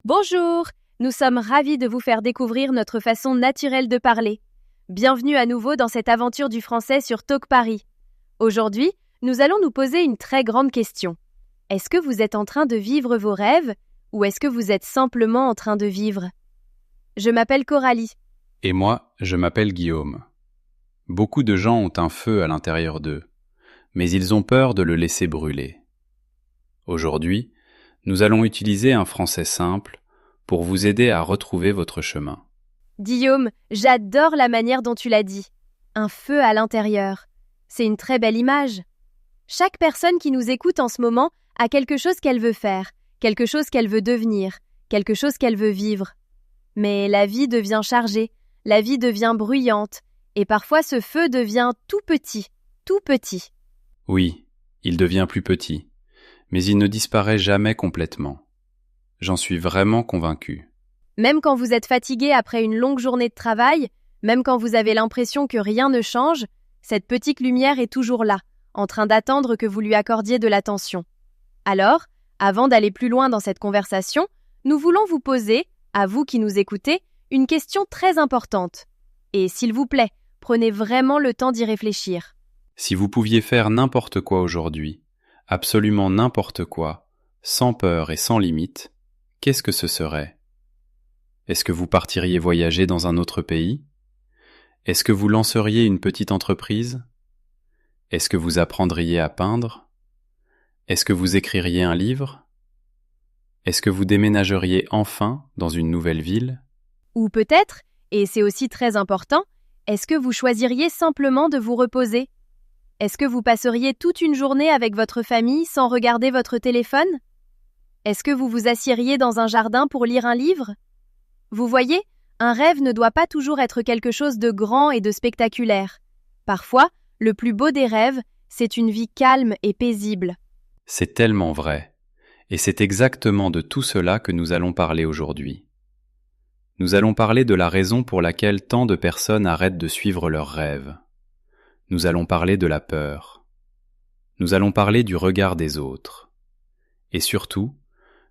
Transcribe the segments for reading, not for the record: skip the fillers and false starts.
Bonjour, nous sommes ravis de vous faire découvrir notre façon naturelle de parler. Bienvenue à nouveau dans cette aventure du français sur Talk Paris. Aujourd'hui, nous allons nous poser une très grande question. Est-ce que vous êtes en train de vivre vos rêves ou est-ce que vous êtes simplement en train de vivre? Je m'appelle Coralie. Et moi, je m'appelle Guillaume. Beaucoup de gens ont un feu à l'intérieur d'eux, mais ils ont peur de le laisser brûler. Aujourd'hui, nous allons utiliser un français simple pour vous aider à retrouver votre chemin. Guillaume, j'adore la manière dont tu l'as dit. Un feu à l'intérieur. C'est une très belle image. Chaque personne qui nous écoute en ce moment a quelque chose qu'elle veut faire, quelque chose qu'elle veut devenir, quelque chose qu'elle veut vivre. Mais la vie devient chargée, la vie devient bruyante, et parfois ce feu devient tout petit, tout petit. Oui, il devient plus petit, mais il ne disparaît jamais complètement. J'en suis vraiment convaincu. Même quand vous êtes fatigué après une longue journée de travail, même quand vous avez l'impression que rien ne change, cette petite lumière est toujours là, en train d'attendre que vous lui accordiez de l'attention. Alors, avant d'aller plus loin dans cette conversation, nous voulons vous poser, à vous qui nous écoutez, une question très importante. Et s'il vous plaît, prenez vraiment le temps d'y réfléchir. Si vous pouviez faire n'importe quoi aujourd'hui, absolument n'importe quoi, sans peur et sans limite, qu'est-ce que ce serait? Est-ce que vous partiriez voyager dans un autre pays? Est-ce que vous lanceriez une petite entreprise? Est-ce que vous apprendriez à peindre? Est-ce que vous écririez un livre? Est-ce que vous déménageriez enfin dans une nouvelle ville? Ou peut-être, et c'est aussi très important, est-ce que vous choisiriez simplement de vous reposer? Est-ce que vous passeriez toute une journée avec votre famille sans regarder votre téléphone? Est-ce que vous vous assieriez dans un jardin pour lire un livre? Vous voyez, un rêve ne doit pas toujours être quelque chose de grand et de spectaculaire. Parfois, le plus beau des rêves, c'est une vie calme et paisible. C'est tellement vrai. Et c'est exactement de tout cela que nous allons parler aujourd'hui. Nous allons parler de la raison pour laquelle tant de personnes arrêtent de suivre leurs rêves. Nous allons parler de la peur. Nous allons parler du regard des autres. Et surtout,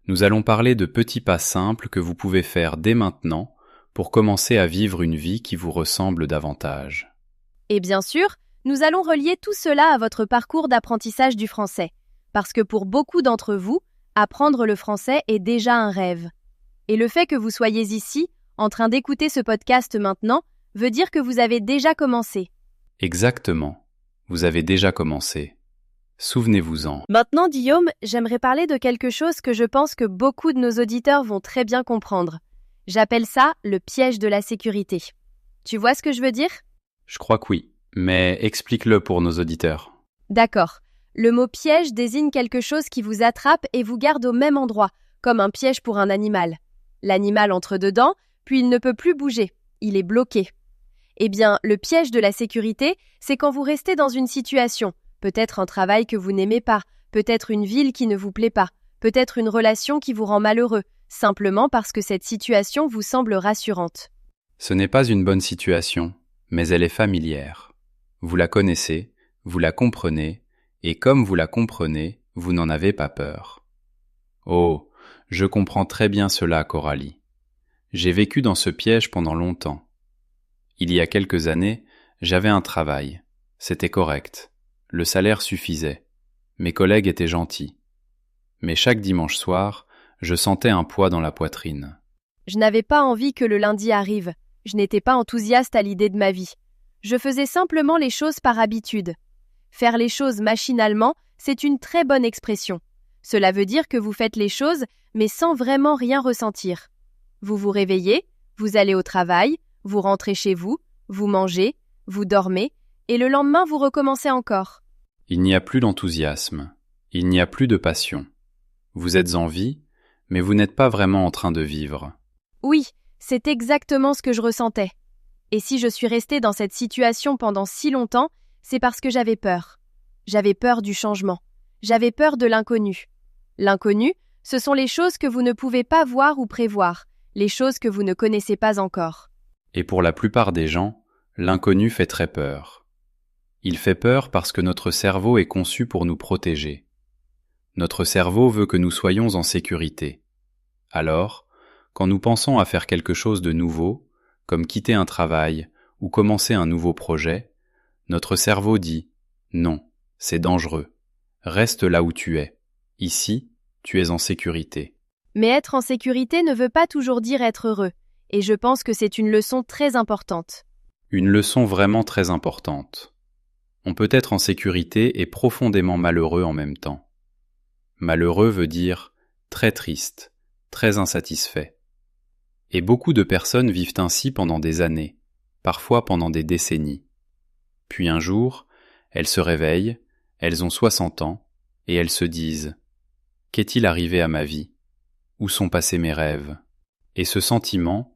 nous allons parler de petits pas simples que vous pouvez faire dès maintenant pour commencer à vivre une vie qui vous ressemble davantage. Et bien sûr, nous allons relier tout cela à votre parcours d'apprentissage du français, parce que pour beaucoup d'entre vous, apprendre le français est déjà un rêve. Et le fait que vous soyez ici, en train d'écouter ce podcast maintenant, veut dire que vous avez déjà commencé. Exactement. Vous avez déjà commencé. Souvenez-vous-en. Maintenant, Guillaume, j'aimerais parler de quelque chose que je pense que beaucoup de nos auditeurs vont très bien comprendre. J'appelle ça le piège de la sécurité. Tu vois ce que je veux dire? Je crois que oui, mais explique-le pour nos auditeurs. D'accord. Le mot piège désigne quelque chose qui vous attrape et vous garde au même endroit, comme un piège pour un animal. L'animal entre dedans, puis il ne peut plus bouger. Il est bloqué. Eh bien, le piège de la sécurité, c'est quand vous restez dans une situation, peut-être un travail que vous n'aimez pas, peut-être une ville qui ne vous plaît pas, peut-être une relation qui vous rend malheureux, simplement parce que cette situation vous semble rassurante. Ce n'est pas une bonne situation, mais elle est familière. Vous la connaissez, vous la comprenez, et comme vous la comprenez, vous n'en avez pas peur. Oh, je comprends très bien cela, Coralie. J'ai vécu dans ce piège pendant longtemps. Il y a quelques années, j'avais un travail. C'était correct. Le salaire suffisait. Mes collègues étaient gentils. Mais chaque dimanche soir, je sentais un poids dans la poitrine. Je n'avais pas envie que le lundi arrive. Je n'étais pas enthousiaste à l'idée de ma vie. Je faisais simplement les choses par habitude. Faire les choses machinalement, c'est une très bonne expression. Cela veut dire que vous faites les choses, mais sans vraiment rien ressentir. Vous vous réveillez, vous allez au travail, vous rentrez chez vous, vous mangez, vous dormez, et le lendemain vous recommencez encore. Il n'y a plus d'enthousiasme, il n'y a plus de passion. Vous êtes en vie, mais vous n'êtes pas vraiment en train de vivre. Oui, c'est exactement ce que je ressentais. Et si je suis restée dans cette situation pendant si longtemps, c'est parce que j'avais peur. J'avais peur du changement. J'avais peur de l'inconnu. L'inconnu, ce sont les choses que vous ne pouvez pas voir ou prévoir, les choses que vous ne connaissez pas encore. Et pour la plupart des gens, l'inconnu fait très peur. Il fait peur parce que notre cerveau est conçu pour nous protéger. Notre cerveau veut que nous soyons en sécurité. Alors, Quand nous pensons à faire quelque chose de nouveau, comme quitter un travail ou commencer un nouveau projet, notre cerveau dit « Non, c'est dangereux. Reste là où tu es. Ici, tu es en sécurité. » Mais être en sécurité ne veut pas toujours dire être heureux, et je pense que c'est une leçon très importante. Une leçon vraiment très importante. On peut être en sécurité et profondément malheureux en même temps. Malheureux veut dire très triste, très insatisfait. Et beaucoup de personnes vivent ainsi pendant des années, parfois pendant des décennies. Puis un jour, elles se réveillent, elles ont 60 ans, et elles se disent « Qu'est-il arrivé à ma vie ? Où sont passés mes rêves ?» Et ce sentiment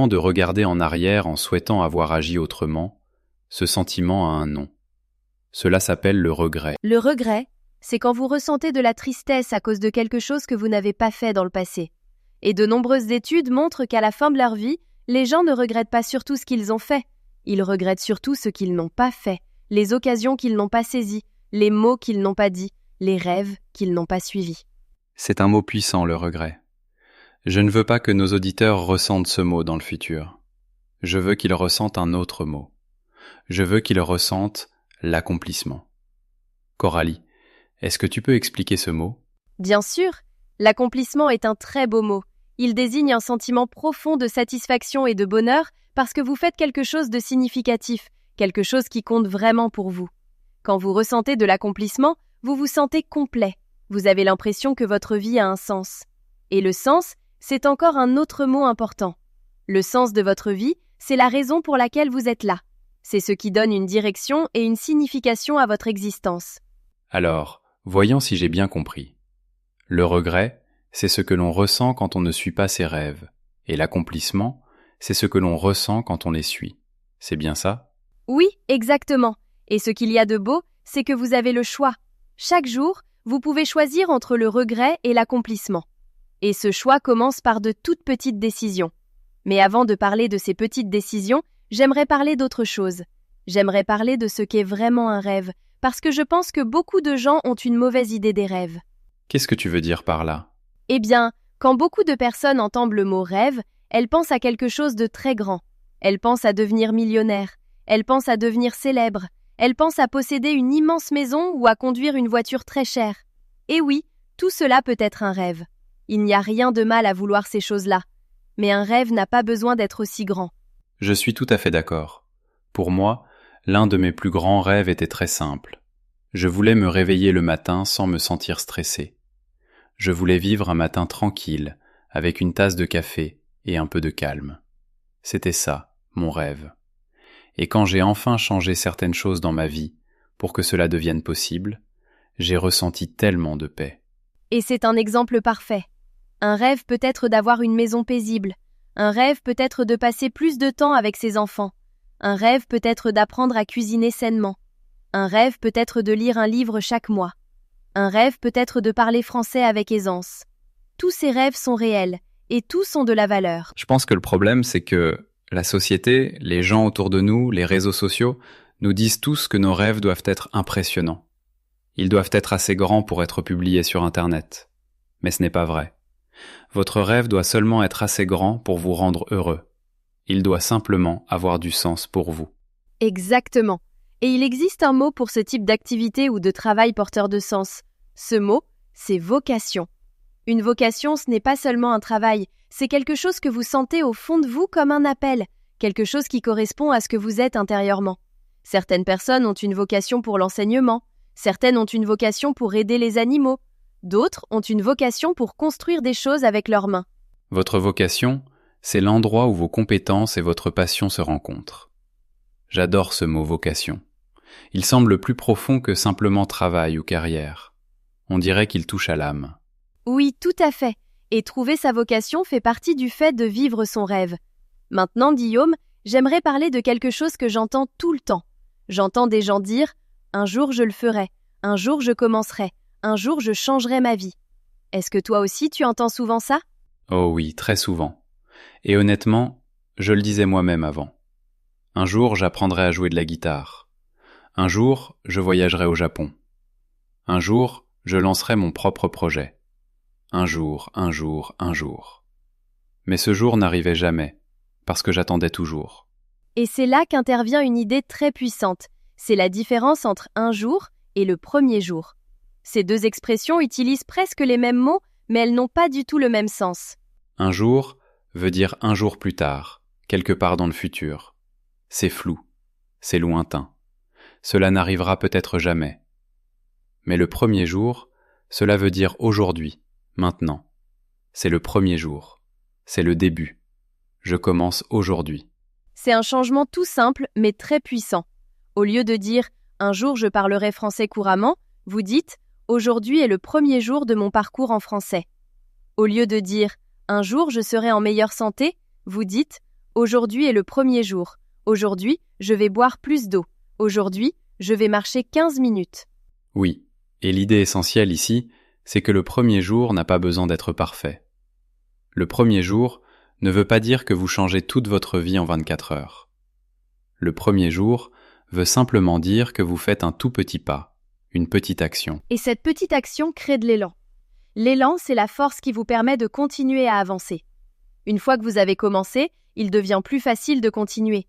de regarder en arrière en souhaitant avoir agi autrement, ce sentiment a un nom. Cela s'appelle le regret. Le regret, c'est quand vous ressentez de la tristesse à cause de quelque chose que vous n'avez pas fait dans le passé. Et de nombreuses études montrent qu'à la fin de leur vie, les gens ne regrettent pas surtout ce qu'ils ont fait. Ils regrettent surtout ce qu'ils n'ont pas fait, les occasions qu'ils n'ont pas saisies, les mots qu'ils n'ont pas dits, les rêves qu'ils n'ont pas suivis. C'est un mot puissant, le regret. Je ne veux pas que nos auditeurs ressentent ce mot dans le futur. Je veux qu'ils ressentent un autre mot. Je veux qu'ils ressentent l'accomplissement. Coralie, est-ce que tu peux expliquer ce mot ? Bien sûr, l'accomplissement est un très beau mot. Il désigne un sentiment profond de satisfaction et de bonheur parce que vous faites quelque chose de significatif, quelque chose qui compte vraiment pour vous. Quand vous ressentez de l'accomplissement, vous vous sentez complet. Vous avez l'impression que votre vie a un sens. Et le sens, c'est encore un autre mot important. Le sens de votre vie, c'est la raison pour laquelle vous êtes là. C'est ce qui donne une direction et une signification à votre existence. Alors, voyons si j'ai bien compris. Le regret, c'est ce que l'on ressent quand on ne suit pas ses rêves. Et l'accomplissement, c'est ce que l'on ressent quand on les suit. C'est bien ça ? Oui, exactement. Et ce qu'il y a de beau, c'est que vous avez le choix. Chaque jour, vous pouvez choisir entre le regret et l'accomplissement. Et ce choix commence par de toutes petites décisions. Mais avant de parler de ces petites décisions, j'aimerais parler d'autre chose. J'aimerais parler de ce qu'est vraiment un rêve, parce que je pense que beaucoup de gens ont une mauvaise idée des rêves. Qu'est-ce que tu veux dire par là ? Eh bien, quand beaucoup de personnes entendent le mot rêve, elles pensent à quelque chose de très grand. Elles pensent à devenir millionnaire, elles pensent à devenir célèbre, elles pensent à posséder une immense maison ou à conduire une voiture très chère. Et oui, tout cela peut être un rêve. Il n'y a rien de mal à vouloir ces choses-là. Mais un rêve n'a pas besoin d'être aussi grand. Je suis tout à fait d'accord. Pour moi, l'un de mes plus grands rêves était très simple. Je voulais me réveiller le matin sans me sentir stressé. Je voulais vivre un matin tranquille, avec une tasse de café et un peu de calme. C'était ça, mon rêve. Et quand j'ai enfin changé certaines choses dans ma vie pour que cela devienne possible, j'ai ressenti tellement de paix. Et c'est un exemple parfait. Un rêve peut être d'avoir une maison paisible. Un rêve peut être de passer plus de temps avec ses enfants. Un rêve peut être d'apprendre à cuisiner sainement. Un rêve peut être de lire un livre chaque mois. Un rêve peut être de parler français avec aisance. Tous ces rêves sont réels, et tous ont de la valeur. Je pense que le problème, c'est que la société, les gens autour de nous, les réseaux sociaux, nous disent tous que nos rêves doivent être impressionnants. Ils doivent être assez grands pour être publiés sur Internet. Mais ce n'est pas vrai. Votre rêve doit seulement être assez grand pour vous rendre heureux. Il doit simplement avoir du sens pour vous. Exactement. Et il existe un mot pour ce type d'activité ou de travail porteur de sens. Ce mot, c'est vocation. Une vocation, ce n'est pas seulement un travail, c'est quelque chose que vous sentez au fond de vous comme un appel, quelque chose qui correspond à ce que vous êtes intérieurement. Certaines personnes ont une vocation pour l'enseignement, certaines ont une vocation pour aider les animaux, d'autres ont une vocation pour construire des choses avec leurs mains. Votre vocation, c'est l'endroit où vos compétences et votre passion se rencontrent. J'adore ce mot vocation. Il semble plus profond que simplement travail ou carrière. On dirait qu'il touche à l'âme. Oui, tout à fait. Et trouver sa vocation fait partie du fait de vivre son rêve. Maintenant, Guillaume, j'aimerais parler de quelque chose que j'entends tout le temps. J'entends des gens dire « Un jour je le ferai, un jour je commencerai, un jour je changerai ma vie ». Est-ce que toi aussi tu entends souvent ça ? Oh oui, très souvent. Et honnêtement, je le disais moi-même avant. Un jour, j'apprendrai à jouer de la guitare. Un jour, je voyagerai au Japon. Un jour, je lancerai mon propre projet. Un jour, un jour, un jour. Mais ce jour n'arrivait jamais, parce que j'attendais toujours. Et c'est là qu'intervient une idée très puissante. C'est la différence entre un jour et le premier jour. Ces deux expressions utilisent presque les mêmes mots, mais elles n'ont pas du tout le même sens. Un jour veut dire un jour plus tard, quelque part dans le futur. C'est flou, c'est lointain. Cela n'arrivera peut-être jamais. Mais le premier jour, cela veut dire aujourd'hui, maintenant. C'est le premier jour. C'est le début. Je commence aujourd'hui. C'est un changement tout simple, mais très puissant. Au lieu de dire « un jour je parlerai français couramment », vous dites « aujourd'hui est le premier jour de mon parcours en français ». Au lieu de dire « un jour je serai en meilleure santé », vous dites « aujourd'hui est le premier jour. Aujourd'hui, je vais boire plus d'eau. Aujourd'hui, je vais marcher 15 minutes. » Oui, et l'idée essentielle ici, c'est que le premier jour n'a pas besoin d'être parfait. Le premier jour ne veut pas dire que vous changez toute votre vie en 24 heures. Le premier jour veut simplement dire que vous faites un tout petit pas, une petite action. Et cette petite action crée de l'élan. L'élan, c'est la force qui vous permet de continuer à avancer. Une fois que vous avez commencé, il devient plus facile de continuer.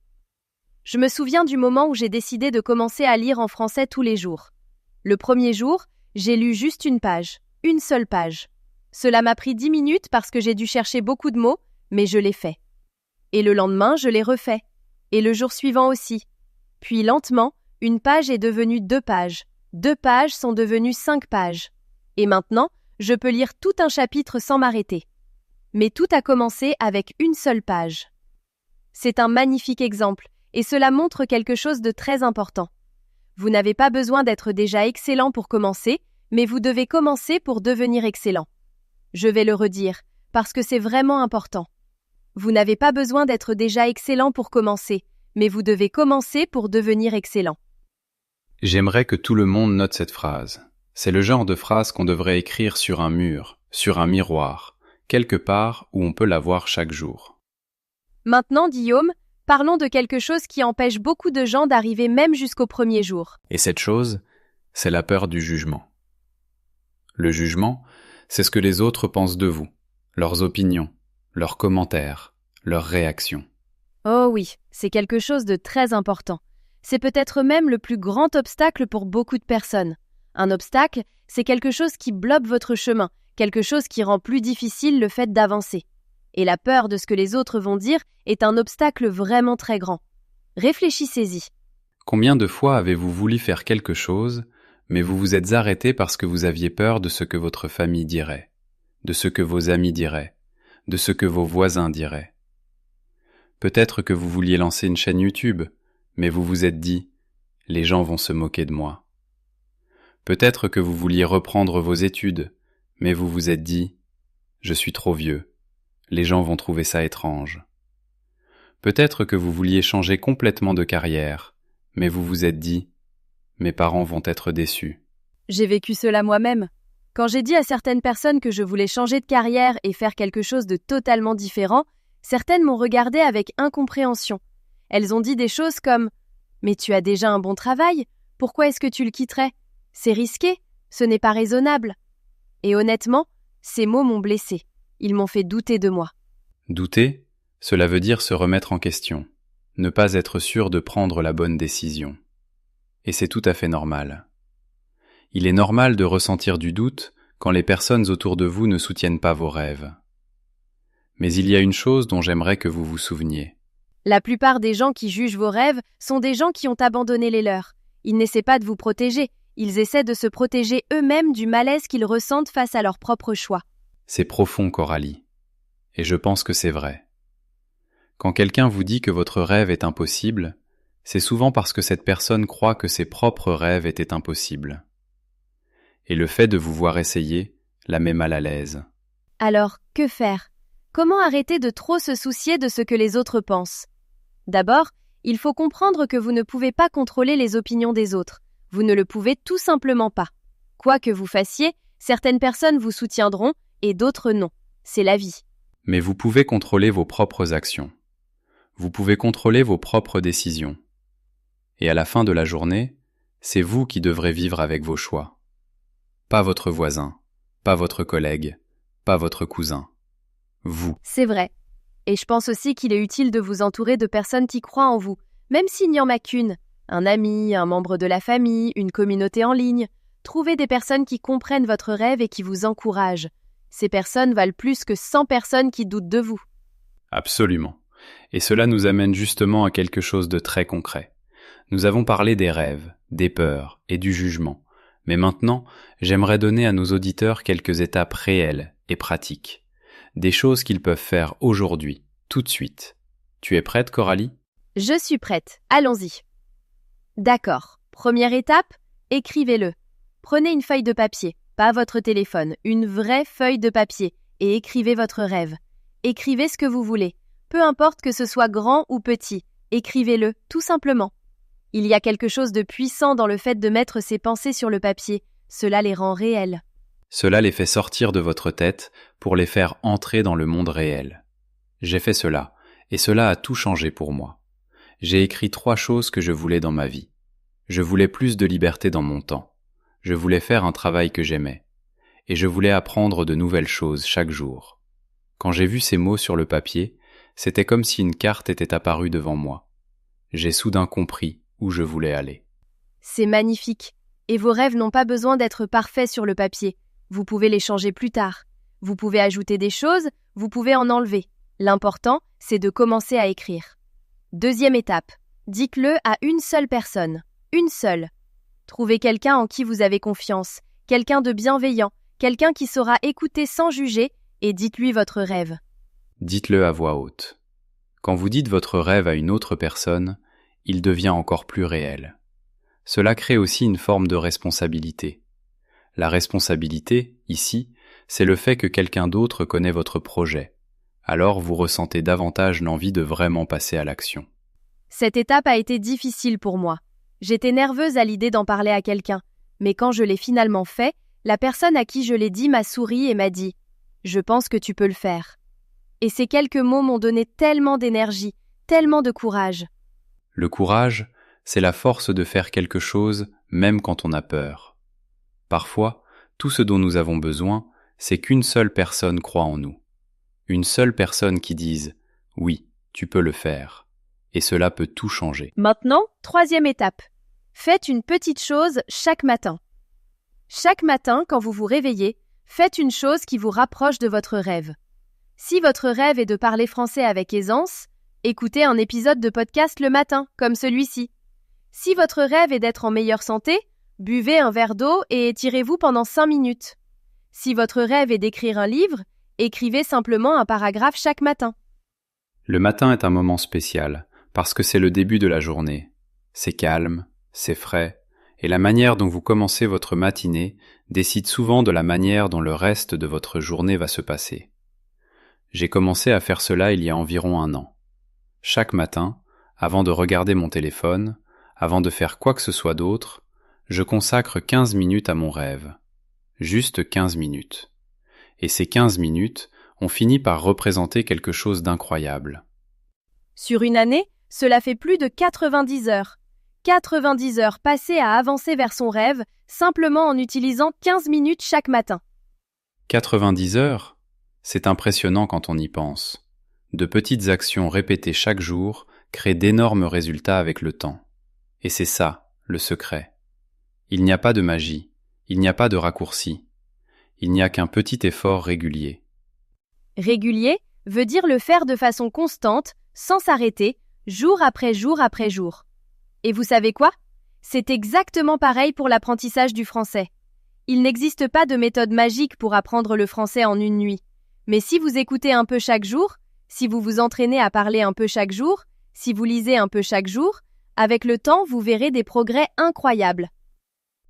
Je me souviens du moment où j'ai décidé de commencer à lire en français tous les jours. Le premier jour, j'ai lu juste une seule page. Cela m'a pris 10 minutes parce que j'ai dû chercher beaucoup de mots, mais je l'ai fait. Et le lendemain, je l'ai refait. Et le jour suivant aussi. Puis lentement, une page est devenue 2 pages. 2 pages sont devenues 5 pages. Et maintenant, je peux lire tout un chapitre sans m'arrêter. Mais tout a commencé avec une seule page. C'est un magnifique exemple, et cela montre quelque chose de très important. Vous n'avez pas besoin d'être déjà excellent pour commencer, mais vous devez commencer pour devenir excellent. Je vais le redire, parce que c'est vraiment important. Vous n'avez pas besoin d'être déjà excellent pour commencer, mais vous devez commencer pour devenir excellent. J'aimerais que tout le monde note cette phrase. C'est le genre de phrase qu'on devrait écrire sur un mur, sur un miroir, quelque part où on peut la voir chaque jour. Maintenant, Guillaume, parlons de quelque chose qui empêche beaucoup de gens d'arriver même jusqu'au premier jour. Et cette chose, c'est la peur du jugement. Le jugement, c'est ce que les autres pensent de vous, leurs opinions, leurs commentaires, leurs réactions. Oh oui, c'est quelque chose de très important. C'est peut-être même le plus grand obstacle pour beaucoup de personnes. Un obstacle, c'est quelque chose qui bloque votre chemin, quelque chose qui rend plus difficile le fait d'avancer. Et la peur de ce que les autres vont dire est un obstacle vraiment très grand. Réfléchissez-y. Combien de fois avez-vous voulu faire quelque chose, mais vous vous êtes arrêté parce que vous aviez peur de ce que votre famille dirait, de ce que vos amis diraient, de ce que vos voisins diraient. Peut-être que vous vouliez lancer une chaîne YouTube, mais vous vous êtes dit « les gens vont se moquer de moi ». Peut-être que vous vouliez reprendre vos études, mais vous vous êtes dit « je suis trop vieux, les gens vont trouver ça étrange ». Peut-être que vous vouliez changer complètement de carrière, mais vous vous êtes dit « mes parents vont être déçus ». J'ai vécu cela moi-même. Quand j'ai dit à certaines personnes que je voulais changer de carrière et faire quelque chose de totalement différent, certaines m'ont regardé avec incompréhension. Elles ont dit des choses comme « mais tu as déjà un bon travail, pourquoi est-ce que tu le quitterais ? C'est risqué, ce n'est pas raisonnable. » Et honnêtement, ces mots m'ont blessée. Ils m'ont fait douter de moi. Douter, cela veut dire se remettre en question, ne pas être sûr de prendre la bonne décision. Et c'est tout à fait normal. Il est normal de ressentir du doute quand les personnes autour de vous ne soutiennent pas vos rêves. Mais il y a une chose dont j'aimerais que vous vous souveniez. La plupart des gens qui jugent vos rêves sont des gens qui ont abandonné les leurs. Ils n'essaient pas de vous protéger, ils essaient de se protéger eux-mêmes du malaise qu'ils ressentent face à leur propre choix. C'est profond, Coralie. Et je pense que c'est vrai. Quand quelqu'un vous dit que votre rêve est impossible, c'est souvent parce que cette personne croit que ses propres rêves étaient impossibles. Et le fait de vous voir essayer la met mal à l'aise. Alors, que faire ? Comment arrêter de trop se soucier de ce que les autres pensent ? D'abord, il faut comprendre que vous ne pouvez pas contrôler les opinions des autres. Vous ne le pouvez tout simplement pas. Quoi que vous fassiez, certaines personnes vous soutiendront et d'autres non. C'est la vie. Mais vous pouvez contrôler vos propres actions. Vous pouvez contrôler vos propres décisions. Et à la fin de la journée, c'est vous qui devrez vivre avec vos choix. Pas votre voisin, pas votre collègue, pas votre cousin. Vous. C'est vrai. Et je pense aussi qu'il est utile de vous entourer de personnes qui croient en vous, même s'il n'y en a qu'une. Un ami, un membre de la famille, une communauté en ligne. Trouvez des personnes qui comprennent votre rêve et qui vous encouragent. Ces personnes valent plus que 100 personnes qui doutent de vous. Absolument. Et cela nous amène justement à quelque chose de très concret. Nous avons parlé des rêves, des peurs et du jugement. Mais maintenant, j'aimerais donner à nos auditeurs quelques étapes réelles et pratiques. Des choses qu'ils peuvent faire aujourd'hui, tout de suite. Tu es prête, Coralie ? Je suis prête. Allons-y. D'accord. Première étape, écrivez-le. Prenez une feuille de papier, pas votre téléphone, une vraie feuille de papier, et écrivez votre rêve. Écrivez ce que vous voulez. Peu importe que ce soit grand ou petit, écrivez-le, tout simplement. Il y a quelque chose de puissant dans le fait de mettre ses pensées sur le papier. Cela les rend réelles. Cela les fait sortir de votre tête pour les faire entrer dans le monde réel. J'ai fait cela, et cela a tout changé pour moi. J'ai écrit 3 choses que je voulais dans ma vie. Je voulais plus de liberté dans mon temps. Je voulais faire un travail que j'aimais. Et je voulais apprendre de nouvelles choses chaque jour. Quand j'ai vu ces mots sur le papier, c'était comme si une carte était apparue devant moi. J'ai soudain compris où je voulais aller. C'est magnifique. Et vos rêves n'ont pas besoin d'être parfaits sur le papier. Vous pouvez les changer plus tard. Vous pouvez ajouter des choses, vous pouvez en enlever. L'important, c'est de commencer à écrire. Deuxième étape. Dites-le à une seule personne. Une seule. Trouvez quelqu'un en qui vous avez confiance, quelqu'un de bienveillant, quelqu'un qui saura écouter sans juger, et dites-lui votre rêve. Dites-le à voix haute. Quand vous dites votre rêve à une autre personne, il devient encore plus réel. Cela crée aussi une forme de responsabilité. La responsabilité, ici, c'est le fait que quelqu'un d'autre connaît votre projet. Alors vous ressentez davantage l'envie de vraiment passer à l'action. Cette étape a été difficile pour moi. J'étais nerveuse à l'idée d'en parler à quelqu'un, mais quand je l'ai finalement fait, la personne à qui je l'ai dit m'a souri et m'a dit « Je pense que tu peux le faire ». Et ces quelques mots m'ont donné tellement d'énergie, tellement de courage. Le courage, c'est la force de faire quelque chose même quand on a peur. Parfois, tout ce dont nous avons besoin, c'est qu'une seule personne croit en nous. Une seule personne qui dise « Oui, tu peux le faire ». Et cela peut tout changer. Maintenant, troisième étape. Faites une petite chose chaque matin. Chaque matin, quand vous vous réveillez, faites une chose qui vous rapproche de votre rêve. Si votre rêve est de parler français avec aisance, écoutez un épisode de podcast le matin, comme celui-ci. Si votre rêve est d'être en meilleure santé, buvez un verre d'eau et étirez-vous pendant 5 minutes. Si votre rêve est d'écrire un livre, écrivez simplement un paragraphe chaque matin. Le matin est un moment spécial, parce que c'est le début de la journée. C'est calme, c'est frais, et la manière dont vous commencez votre matinée décide souvent de la manière dont le reste de votre journée va se passer. J'ai commencé à faire cela il y a environ 1 an. Chaque matin, avant de regarder mon téléphone, avant de faire quoi que ce soit d'autre, je consacre 15 minutes à mon rêve. Juste 15 minutes. Et ces 15 minutes ont fini par représenter quelque chose d'incroyable. Sur une année, cela fait plus de 90 heures. 90 heures passées à avancer vers son rêve, simplement en utilisant 15 minutes chaque matin. 90 heures ? C'est impressionnant quand on y pense. De petites actions répétées chaque jour créent d'énormes résultats avec le temps. Et c'est ça, le secret. Il n'y a pas de magie, il n'y a pas de raccourci. Il n'y a qu'un petit effort régulier. Régulier veut dire le faire de façon constante, sans s'arrêter, jour après jour après jour. Et vous savez quoi ? C'est exactement pareil pour l'apprentissage du français. Il n'existe pas de méthode magique pour apprendre le français en une nuit. Mais si vous écoutez un peu chaque jour, si vous vous entraînez à parler un peu chaque jour, si vous lisez un peu chaque jour, avec le temps, vous verrez des progrès incroyables.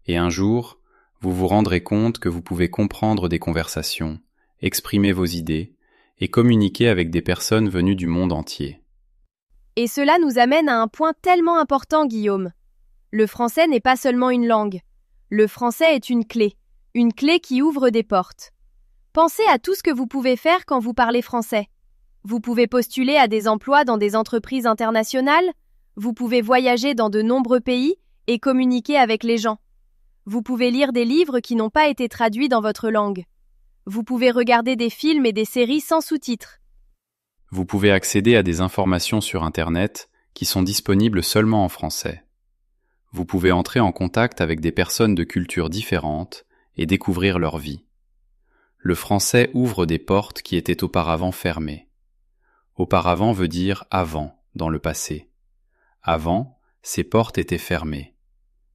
Et un jour, vous vous rendrez compte que vous pouvez comprendre des conversations, exprimer vos idées et communiquer avec des personnes venues du monde entier. Et cela nous amène à un point tellement important, Guillaume. Le français n'est pas seulement une langue. Le français est une clé qui ouvre des portes. Pensez à tout ce que vous pouvez faire quand vous parlez français. Vous pouvez postuler à des emplois dans des entreprises internationales, vous pouvez voyager dans de nombreux pays et communiquer avec les gens. Vous pouvez lire des livres qui n'ont pas été traduits dans votre langue. Vous pouvez regarder des films et des séries sans sous-titres. Vous pouvez accéder à des informations sur Internet qui sont disponibles seulement en français. Vous pouvez entrer en contact avec des personnes de cultures différentes et découvrir leur vie. Le français ouvre des portes qui étaient auparavant fermées. Auparavant veut dire avant, dans le passé. Avant, ces portes étaient fermées.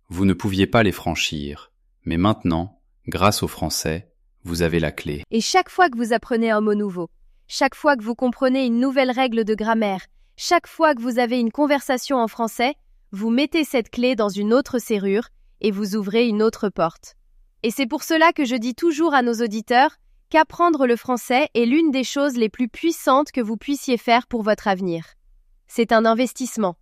Vous ne pouviez pas les franchir, mais maintenant, grâce au français, vous avez la clé. Et chaque fois que vous apprenez un mot nouveau, chaque fois que vous comprenez une nouvelle règle de grammaire, chaque fois que vous avez une conversation en français, vous mettez cette clé dans une autre serrure et vous ouvrez une autre porte. Et c'est pour cela que je dis toujours à nos auditeurs qu'apprendre le français est l'une des choses les plus puissantes que vous puissiez faire pour votre avenir. C'est un investissement.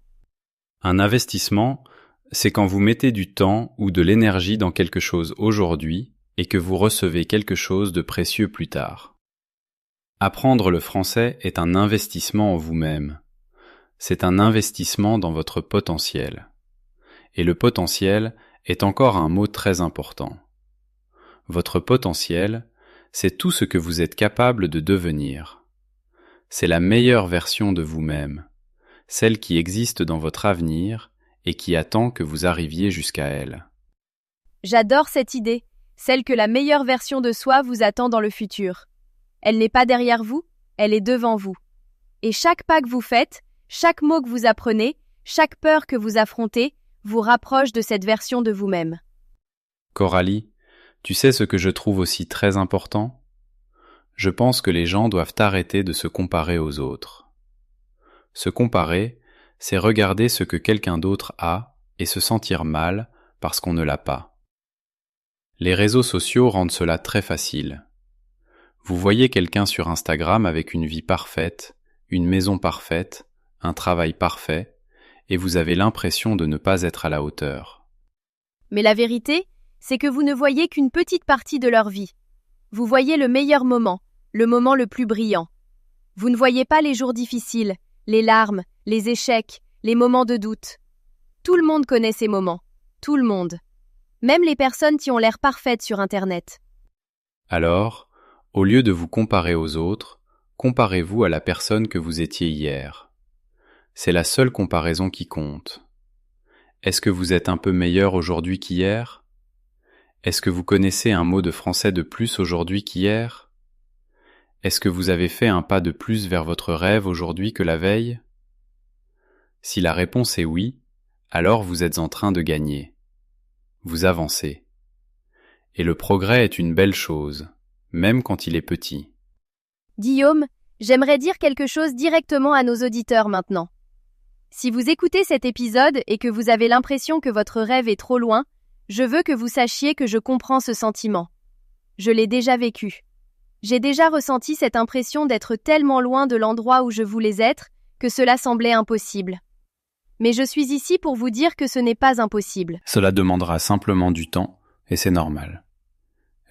Un investissement, c'est quand vous mettez du temps ou de l'énergie dans quelque chose aujourd'hui et que vous recevez quelque chose de précieux plus tard. Apprendre le français est un investissement en vous-même. C'est un investissement dans votre potentiel. Et le potentiel est encore un mot très important. Votre potentiel, c'est tout ce que vous êtes capable de devenir. C'est la meilleure version de vous-même, celle qui existe dans votre avenir et qui attend que vous arriviez jusqu'à elle. J'adore cette idée, celle que la meilleure version de soi vous attend dans le futur. Elle n'est pas derrière vous, elle est devant vous. Et chaque pas que vous faites, chaque mot que vous apprenez, chaque peur que vous affrontez, vous rapproche de cette version de vous-même. Coralie, tu sais ce que je trouve aussi très important ? Je pense que les gens doivent arrêter de se comparer aux autres. Se comparer, c'est regarder ce que quelqu'un d'autre a et se sentir mal parce qu'on ne l'a pas. Les réseaux sociaux rendent cela très facile. Vous voyez quelqu'un sur Instagram avec une vie parfaite, une maison parfaite, un travail parfait, et vous avez l'impression de ne pas être à la hauteur. Mais la vérité, c'est que vous ne voyez qu'une petite partie de leur vie. Vous voyez le meilleur moment, le moment le plus brillant. Vous ne voyez pas les jours difficiles, les larmes, les échecs, les moments de doute. Tout le monde connaît ces moments. Tout le monde. Même les personnes qui ont l'air parfaites sur Internet. Alors, au lieu de vous comparer aux autres, comparez-vous à la personne que vous étiez hier. C'est la seule comparaison qui compte. Est-ce que vous êtes un peu meilleur aujourd'hui qu'hier ? Est-ce que vous connaissez un mot de français de plus aujourd'hui qu'hier ? Est-ce que vous avez fait un pas de plus vers votre rêve aujourd'hui que la veille ? Si la réponse est oui, alors vous êtes en train de gagner. Vous avancez. Et le progrès est une belle chose, même quand il est petit. Guillaume, j'aimerais dire quelque chose directement à nos auditeurs maintenant. Si vous écoutez cet épisode et que vous avez l'impression que votre rêve est trop loin, je veux que vous sachiez que je comprends ce sentiment. Je l'ai déjà vécu. J'ai déjà ressenti cette impression d'être tellement loin de l'endroit où je voulais être que cela semblait impossible. Mais je suis ici pour vous dire que ce n'est pas impossible. Cela demandera simplement du temps, et c'est normal.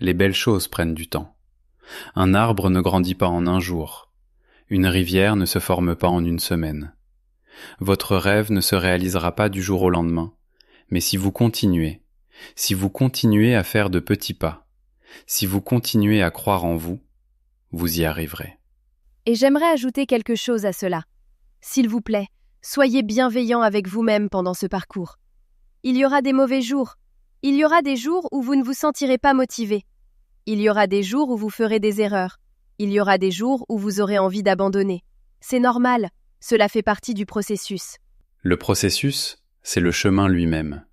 Les belles choses prennent du temps. Un arbre ne grandit pas en un jour. Une rivière ne se forme pas en une semaine. Votre rêve ne se réalisera pas du jour au lendemain, mais si vous continuez à faire de petits pas, si vous continuez à croire en vous, vous y arriverez. Et j'aimerais ajouter quelque chose à cela. S'il vous plaît, soyez bienveillant avec vous-même pendant ce parcours. Il y aura des mauvais jours. Il y aura des jours où vous ne vous sentirez pas motivé. Il y aura des jours où vous ferez des erreurs. Il y aura des jours où vous aurez envie d'abandonner. C'est normal, cela fait partie du processus. Le processus, c'est le chemin lui-même.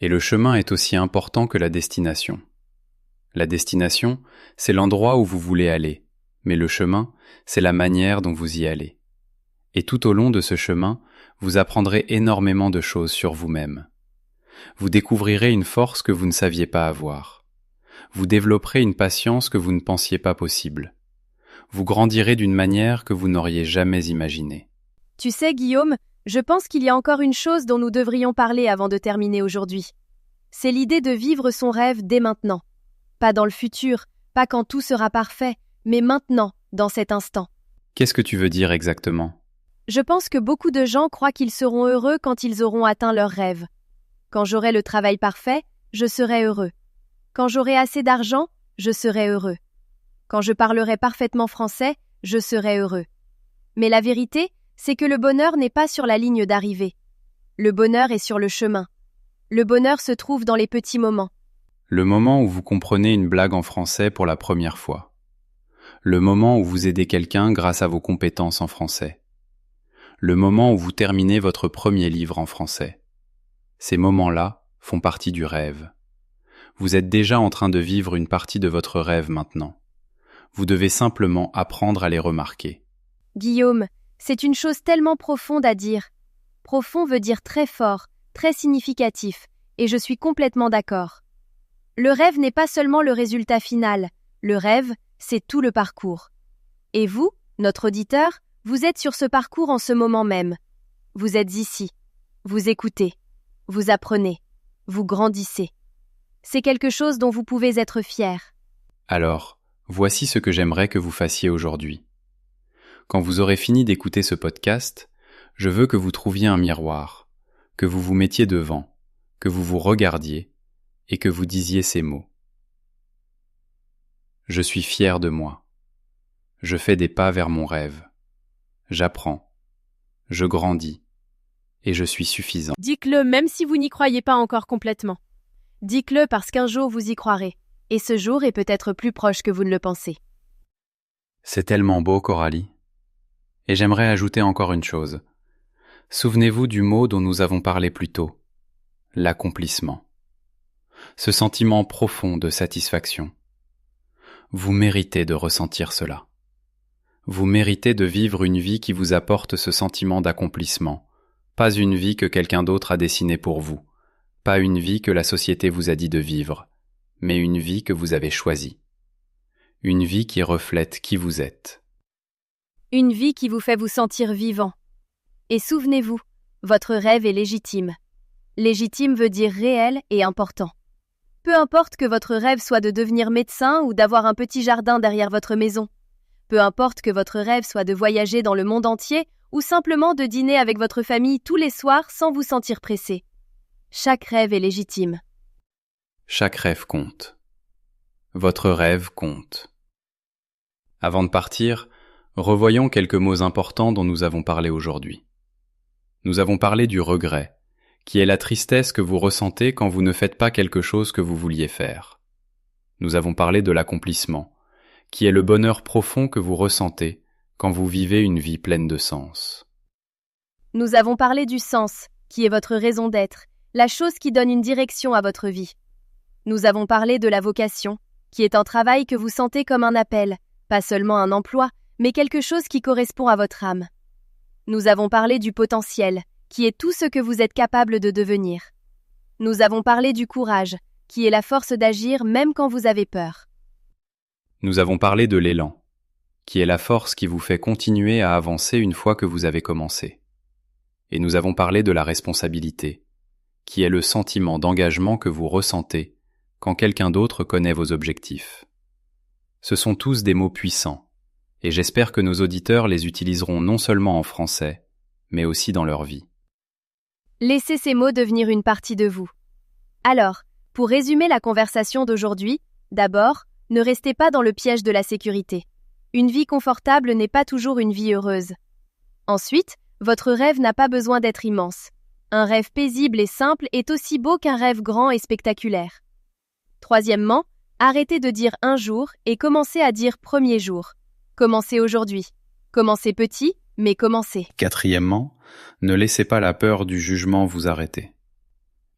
Et le chemin est aussi important que la destination. La destination, c'est l'endroit où vous voulez aller, mais le chemin, c'est la manière dont vous y allez. Et tout au long de ce chemin, vous apprendrez énormément de choses sur vous-même. Vous découvrirez une force que vous ne saviez pas avoir. Vous développerez une patience que vous ne pensiez pas possible. Vous grandirez d'une manière que vous n'auriez jamais imaginée. Tu sais, Guillaume, je pense qu'il y a encore une chose dont nous devrions parler avant de terminer aujourd'hui. C'est l'idée de vivre son rêve dès maintenant. Pas dans le futur, pas quand tout sera parfait, mais maintenant, dans cet instant. Qu'est-ce que tu veux dire exactement ? Je pense que beaucoup de gens croient qu'ils seront heureux quand ils auront atteint leur rêve. Quand j'aurai le travail parfait, je serai heureux. Quand j'aurai assez d'argent, je serai heureux. Quand je parlerai parfaitement français, je serai heureux. Mais la vérité, c'est que le bonheur n'est pas sur la ligne d'arrivée. Le bonheur est sur le chemin. Le bonheur se trouve dans les petits moments. Le moment où vous comprenez une blague en français pour la première fois. Le moment où vous aidez quelqu'un grâce à vos compétences en français. Le moment où vous terminez votre premier livre en français. Ces moments-là font partie du rêve. Vous êtes déjà en train de vivre une partie de votre rêve maintenant. Vous devez simplement apprendre à les remarquer. Guillaume, c'est une chose tellement profonde à dire. Profond veut dire très fort, très significatif, et je suis complètement d'accord. Le rêve n'est pas seulement le résultat final, le rêve, c'est tout le parcours. Et vous, notre auditeur, vous êtes sur ce parcours en ce moment même. Vous êtes ici. Vous écoutez. Vous apprenez. Vous grandissez. C'est quelque chose dont vous pouvez être fier. Alors, voici ce que j'aimerais que vous fassiez aujourd'hui. Quand vous aurez fini d'écouter ce podcast, je veux que vous trouviez un miroir, que vous vous mettiez devant, que vous vous regardiez et que vous disiez ces mots. Je suis fier de moi. Je fais des pas vers mon rêve. J'apprends. Je grandis. Et je suis suffisant. Dites-le même si vous n'y croyez pas encore complètement. Dites-le parce qu'un jour vous y croirez. Et ce jour est peut-être plus proche que vous ne le pensez. C'est tellement beau, Coralie. Et j'aimerais ajouter encore une chose. Souvenez-vous du mot dont nous avons parlé plus tôt. L'accomplissement. Ce sentiment profond de satisfaction. Vous méritez de ressentir cela. Vous méritez de vivre une vie qui vous apporte ce sentiment d'accomplissement, pas une vie que quelqu'un d'autre a dessinée pour vous, pas une vie que la société vous a dit de vivre, mais une vie que vous avez choisie. Une vie qui reflète qui vous êtes. Une vie qui vous fait vous sentir vivant. Et souvenez-vous, votre rêve est légitime. Légitime veut dire réel et important. Peu importe que votre rêve soit de devenir médecin ou d'avoir un petit jardin derrière votre maison. Peu importe que votre rêve soit de voyager dans le monde entier ou simplement de dîner avec votre famille tous les soirs sans vous sentir pressé. Chaque rêve est légitime. Chaque rêve compte. Votre rêve compte. Avant de partir, revoyons quelques mots importants dont nous avons parlé aujourd'hui. Nous avons parlé du regret, qui est la tristesse que vous ressentez quand vous ne faites pas quelque chose que vous vouliez faire. Nous avons parlé de l'accomplissement, qui est le bonheur profond que vous ressentez quand vous vivez une vie pleine de sens. Nous avons parlé du sens, qui est votre raison d'être, la chose qui donne une direction à votre vie. Nous avons parlé de la vocation, qui est un travail que vous sentez comme un appel, pas seulement un emploi, mais quelque chose qui correspond à votre âme. Nous avons parlé du potentiel, qui est tout ce que vous êtes capable de devenir. Nous avons parlé du courage, qui est la force d'agir même quand vous avez peur. Nous avons parlé de l'élan, qui est la force qui vous fait continuer à avancer une fois que vous avez commencé. Et nous avons parlé de la responsabilité, qui est le sentiment d'engagement que vous ressentez quand quelqu'un d'autre connaît vos objectifs. Ce sont tous des mots puissants, et j'espère que nos auditeurs les utiliseront non seulement en français, mais aussi dans leur vie. Laissez ces mots devenir une partie de vous. Alors, pour résumer la conversation d'aujourd'hui, d'abord, ne restez pas dans le piège de la sécurité. Une vie confortable n'est pas toujours une vie heureuse. Ensuite, votre rêve n'a pas besoin d'être immense. Un rêve paisible et simple est aussi beau qu'un rêve grand et spectaculaire. Troisièmement, arrêtez de dire un jour et commencez à dire premier jour. Commencez aujourd'hui. Commencez petit, mais commencez. Quatrièmement, ne laissez pas la peur du jugement vous arrêter.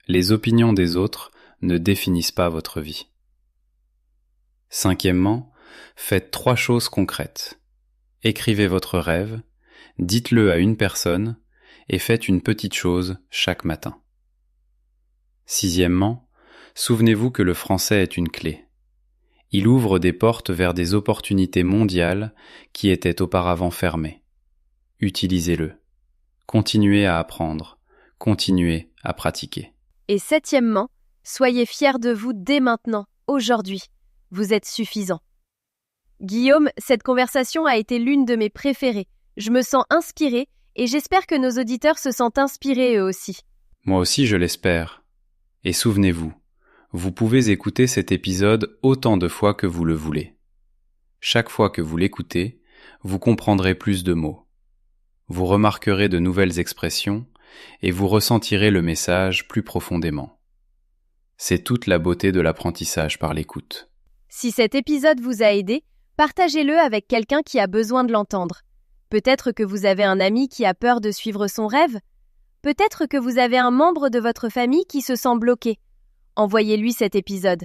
Les opinions des autres ne définissent pas votre vie. Cinquièmement, faites 3 choses concrètes. Écrivez votre rêve, dites-le à une personne et faites une petite chose chaque matin. Sixièmement, souvenez-vous que le français est une clé. Il ouvre des portes vers des opportunités mondiales qui étaient auparavant fermées. Utilisez-le. Continuez à apprendre. Continuez à pratiquer. Et septièmement, soyez fiers de vous dès maintenant, aujourd'hui. Vous êtes suffisant. Guillaume, cette conversation a été l'une de mes préférées. Je me sens inspirée et j'espère que nos auditeurs se sentent inspirés eux aussi. Moi aussi, je l'espère. Et souvenez-vous, vous pouvez écouter cet épisode autant de fois que vous le voulez. Chaque fois que vous l'écoutez, vous comprendrez plus de mots, vous remarquerez de nouvelles expressions et vous ressentirez le message plus profondément. C'est toute la beauté de l'apprentissage par l'écoute. Si cet épisode vous a aidé, partagez-le avec quelqu'un qui a besoin de l'entendre. Peut-être que vous avez un ami qui a peur de suivre son rêve. Peut-être que vous avez un membre de votre famille qui se sent bloqué. Envoyez-lui cet épisode.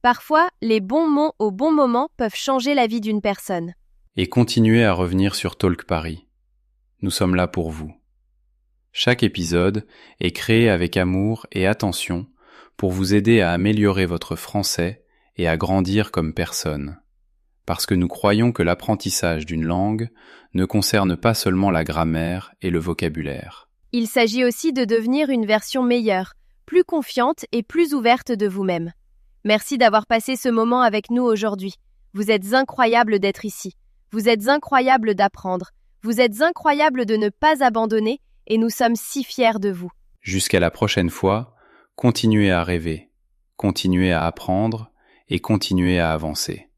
Parfois, les bons mots au bon moment peuvent changer la vie d'une personne. Et continuez à revenir sur Talk Paris. Nous sommes là pour vous. Chaque épisode est créé avec amour et attention pour vous aider à améliorer votre français et à grandir comme personne. Parce que nous croyons que l'apprentissage d'une langue ne concerne pas seulement la grammaire et le vocabulaire. Il s'agit aussi de devenir une version meilleure, plus confiante et plus ouverte de vous-même. Merci d'avoir passé ce moment avec nous aujourd'hui. Vous êtes incroyable d'être ici. Vous êtes incroyable d'apprendre. Vous êtes incroyable de ne pas abandonner et nous sommes si fiers de vous. Jusqu'à la prochaine fois, continuez à rêver, continuez à apprendre et continuez à avancer.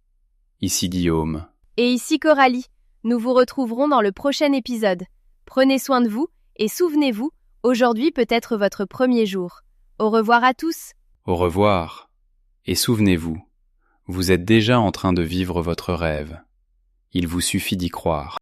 Ici Guillaume. Et ici Coralie. Nous vous retrouverons dans le prochain épisode. Prenez soin de vous et souvenez-vous, aujourd'hui peut être votre premier jour. Au revoir à tous. Au revoir. Et souvenez-vous, vous êtes déjà en train de vivre votre rêve. Il vous suffit d'y croire.